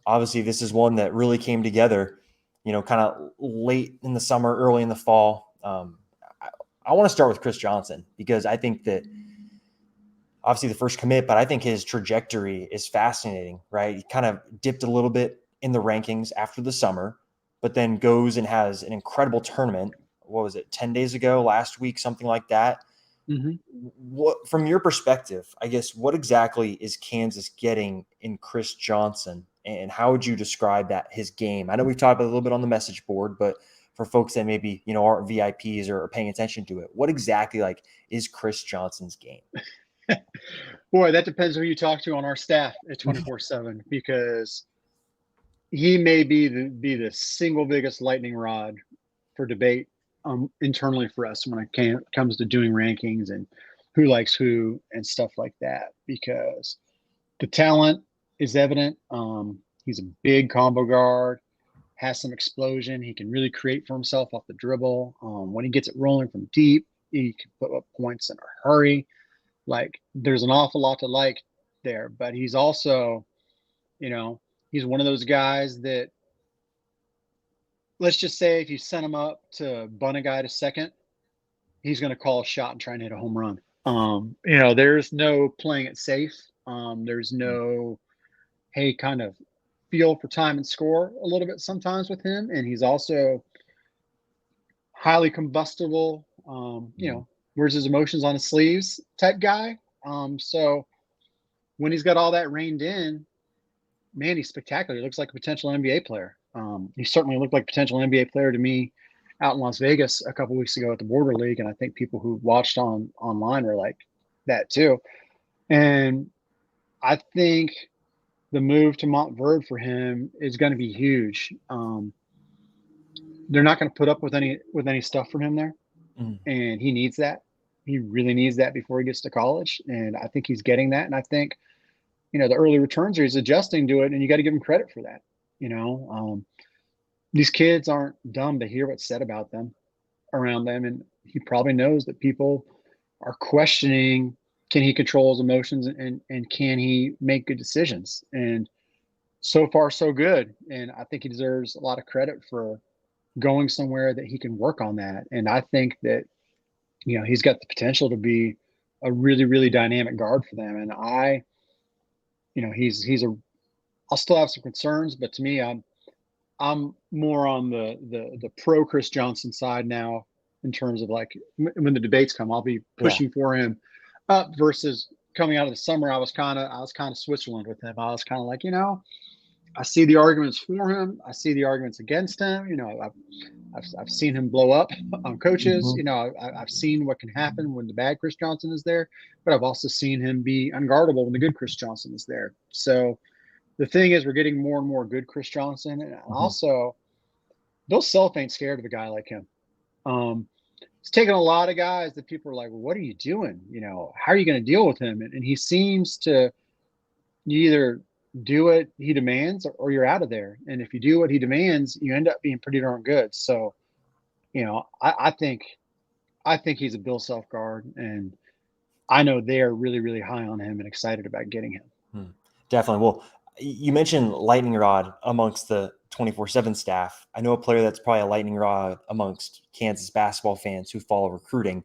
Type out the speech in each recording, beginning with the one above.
obviously this is one that really came together, kind of late in the summer, early in the fall. I want to start with Chris Johnson because I think that obviously the first commit, but I think his trajectory is fascinating, right? He kind of dipped a little bit in the rankings after the summer, but then goes and has an incredible tournament. What was it, 10 days ago, last week, something like that? Mm-hmm. What, from your perspective, I guess, what exactly is Kansas getting in Chris Johnson, and how would you describe that, his game? I know we've talked about it a little bit on the message board, but for folks that maybe, aren't VIPs or are paying attention to it, what exactly is Chris Johnson's game? Boy, that depends who you talk to on our staff at 24/7, because he may be the single biggest lightning rod for debate internally for us when it comes to doing rankings and who likes who and stuff like that, because the talent is evident. He's a big combo guard, has some explosion. He can really create for himself off the dribble. When he gets it rolling from deep, he can put up points in a hurry. Like, there's an awful lot to like there, but he's also, you know, he's one of those guys that, let's just say, if you sent him up to bunt a guy to second, he's going to call a shot and try and hit a home run. There's no playing it safe. There's no, hey, kind of feel for time and score a little bit sometimes with him. And he's also highly combustible, wears his emotions on his sleeves type guy. So when he's got all that reined in, man, he's spectacular. He looks like a potential NBA player. He certainly looked like a potential NBA player to me out in Las Vegas a couple weeks ago at the Border League, and I think people who watched online were like that too. And I think the move to Montverde for him is going to be huge. They're not going to put up with any stuff from him there, and he needs that. He really needs that before he gets to college, and I think he's getting that. And I think the early returns are he's adjusting to it, and you got to give him credit for that. These kids aren't dumb to hear what's said about them around them, and he probably knows that people are questioning, can he control his emotions, and can he make good decisions? And so far so good, and I think he deserves a lot of credit for going somewhere that he can work on that. And I think that he's got the potential to be a really, really dynamic guard for them. And I'll still have some concerns, but to me, I'm more on the pro Chris Johnson side now, in terms of, like, when the debates come, I'll be pushing for him up, versus coming out of the summer, I was kind of Switzerland with him. I was kind of like, I see the arguments for him, I see the arguments against him. I've seen him blow up on coaches. I've seen what can happen when the bad Chris Johnson is there, but I've also seen him be unguardable when the good Chris Johnson is there. So the thing is, we're getting more and more good Chris Johnson, and also Bill Self ain't scared of a guy like him. It's taken a lot of guys that people are like, well, what are you doing? How are you going to deal with him? And he seems to, you either do what he demands or you're out of there. And if you do what he demands, you end up being pretty darn good. So, I think he's a Bill Self guard, and I know they're really, really high on him and excited about getting him. Definitely. Well, you mentioned lightning rod amongst the 24/7 staff. I know a player that's probably a lightning rod amongst Kansas basketball fans who follow recruiting,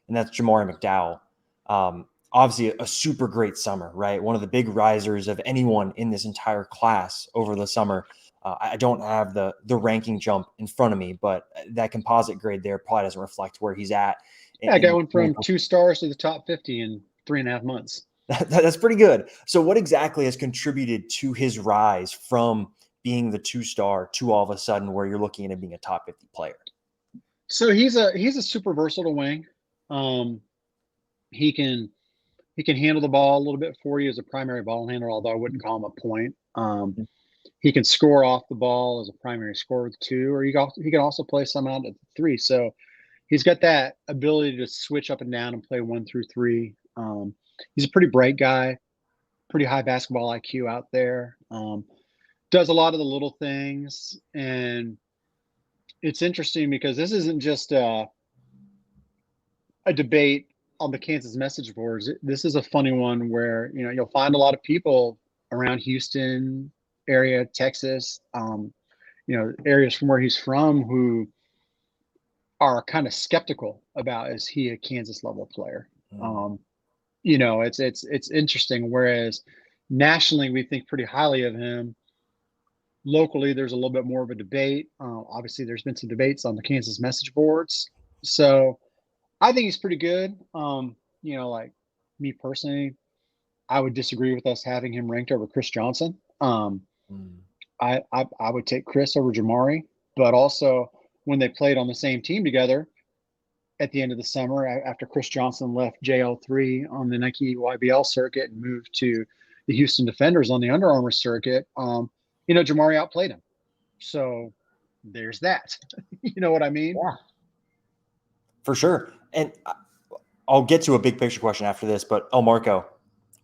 and that's Jamari McDowell. Obviously a super great summer, right? One of the big risers of anyone in this entire class over the summer. I don't have the ranking jump in front of me, but that composite grade there probably doesn't reflect where he's at. Yeah, I got one from 2 stars to the top 50 in 3.5 months. That's pretty good. So what exactly has contributed to his rise from being the 2-star to all of a sudden where you're looking at him being a top 50 player? So he's a super versatile wing. He can handle the ball a little bit for you as a primary ball handler, although I wouldn't call him a point. He can score off the ball as a primary scorer with 2, or he can also play some out at 3. So he's got that ability to switch up and down and play 1 through 3. He's a pretty bright guy, pretty high basketball IQ out there. Does a lot of the little things, and it's interesting because this isn't just a debate on the Kansas message boards. This is a funny one where you'll find a lot of people around Houston, area, Texas, areas from where he's from who are kind of skeptical about is he a Kansas level player. Mm. Um, it's interesting. Whereas nationally, we think pretty highly of him. Locally, there's a little bit more of a debate. Obviously, there's been some debates on the Kansas message boards. So I think he's pretty good. Like me personally, I would disagree with us having him ranked over Chris Johnson. Mm. I would take Chris over Jamari, but also when they played on the same team together at the end of the summer after Chris Johnson left JL3 on the Nike YBL circuit and moved to the Houston Defenders on the Under Armour circuit, Jamari outplayed him. So there's that. You know what I mean? Yeah, for sure. And I'll get to a big picture question after this, but Elmarko,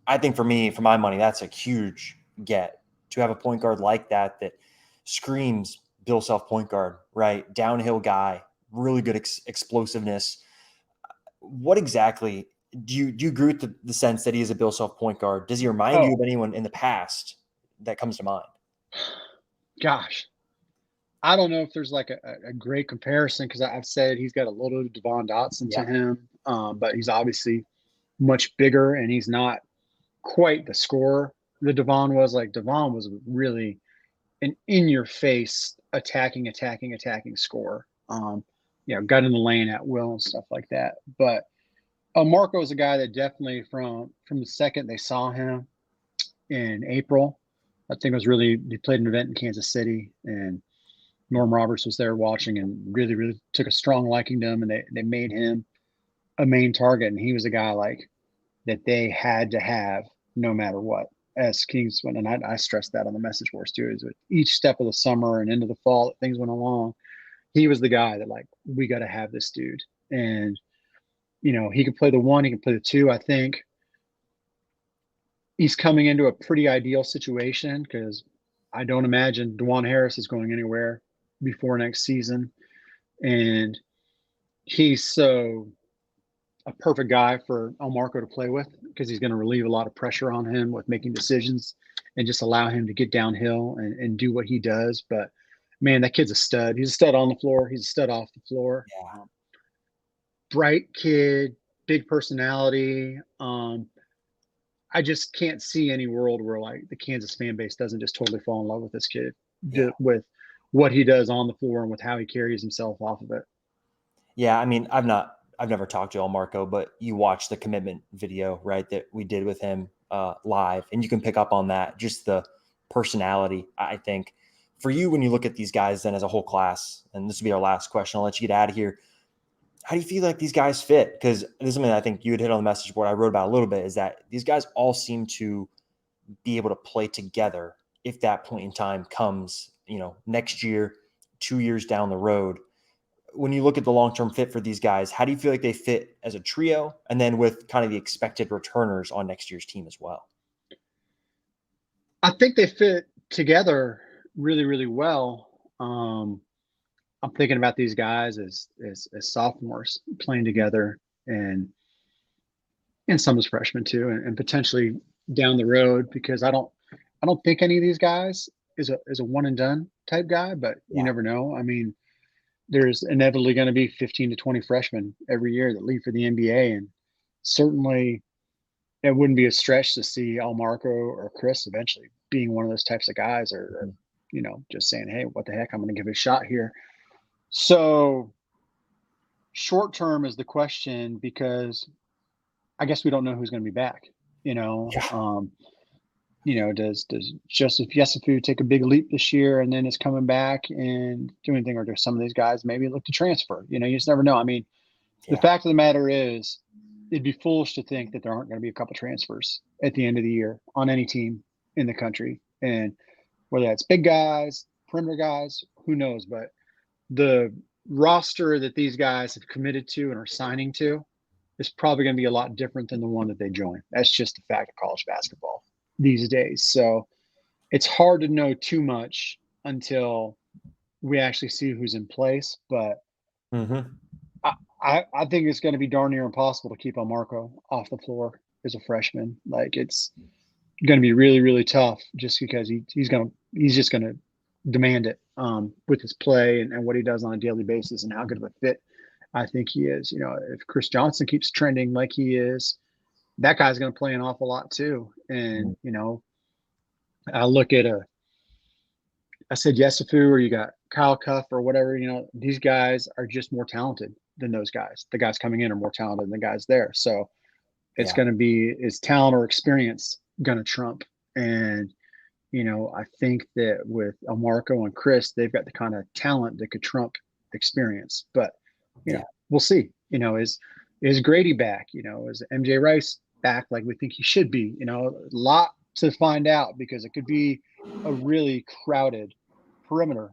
I think for me, for my money, that's a huge get to have a point guard like that screams Bill Self point guard, right? Downhill guy, really good explosiveness. What exactly do you agree with the sense that he is a Bill Self point guard? Does he remind you of Oh, anyone in the past that comes to mind? gosh. I don't know if there's like a great comparison because I've said he's got a little Devon Dotson Yeah. to him, but he's obviously much bigger and he's not quite the scorer that Devon was. Like Devon was really an in-your-face attacking scorer. Got in the lane at will and stuff like that. But Marco is a guy that definitely from the second they saw him in April, I think it was really they played an event in Kansas City and Norm Roberts was there watching and really, really took a strong liking to him and they made him a main target. And he was a guy like that they had to have no matter what. As Kings went, and I stressed that on the message boards too, is with each step of the summer and into the fall that things went along, he was the guy that like, we got to have this dude. And, he can play the one, he can play the two. I think he's coming into a pretty ideal situation because I don't imagine DeJuan Harris is going anywhere before next season. And he's so a perfect guy for Elmarko to play with because he's going to relieve a lot of pressure on him with making decisions and just allow him to get downhill and do what he does. But man, that kid's a stud. He's a stud on the floor. He's a stud off the floor. Yeah. Bright kid, big personality. I just can't see any world where like the Kansas fan base doesn't just totally fall in love with this kid Yeah. with what he does on the floor and with how he carries himself off of it. Yeah. I mean, I've never talked to Elmarko, but you watch the commitment video, right, that we did with him live, and you can pick up on that, just the personality, I think. For you, when you look at these guys then as a whole class, and this will be our last question, I'll let you get out of here. How do you feel like these guys fit? Because this is something I think you had hit on the message board I wrote about a little bit, is that these guys all seem to be able to play together if that point in time comes, next year, 2 years down the road. When you look at the long-term fit for these guys, how do you feel like they fit as a trio and then with kind of the expected returners on next year's team as well? I think they fit together really, really well. I'm thinking about these guys as sophomores playing together and some as freshmen too, and potentially down the road because I don't think any of these guys is a one and done type guy, but you Yeah. never know. I mean, there's inevitably going to be 15 to 20 freshmen every year that leave for the NBA, and certainly it wouldn't be a stretch to see Almarco or Chris eventually being one of those types of guys, or Mhm. just saying, hey, what the heck, I'm going to give it a shot here. So short term is the question because I guess we don't know who's going to be back. You know, Yeah. um, does Joseph Yesufu take a big leap this year and then is coming back and do anything, or do some of these guys maybe look to transfer? You just never know. I mean, the Yeah. fact of the matter is, it'd be foolish to think that there aren't going to be a couple transfers at the end of the year on any team in the country, and whether that's big guys, perimeter guys, who knows? But the roster that these guys have committed to and are signing to is probably going to be a lot different than the one that they join. That's just the fact of college basketball these days. So it's hard to know too much until we actually see who's in place. But Mm-hmm. I think it's going to be darn near impossible to keep Marco off the floor as a freshman. Like it's going to be really, really tough just because he's going to he's just going to demand it with his play and what he does on a daily basis and how good of a fit I think he is. If Chris Johnson keeps trending like he is, that guy's going to play an awful lot too. And, I look at I said Yesufu, or you got Kyle Cuff or whatever, these guys are just more talented than those guys. The guys coming in are more talented than the guys there. So it's going to be, is talent or experience going to trump? And, I think that with Elmarko and Chris, they've got the kind of talent that could trump experience. But, we'll see. Is Grady back? Is MJ Rice back like we think he should be? A lot to find out, because it could be a really crowded perimeter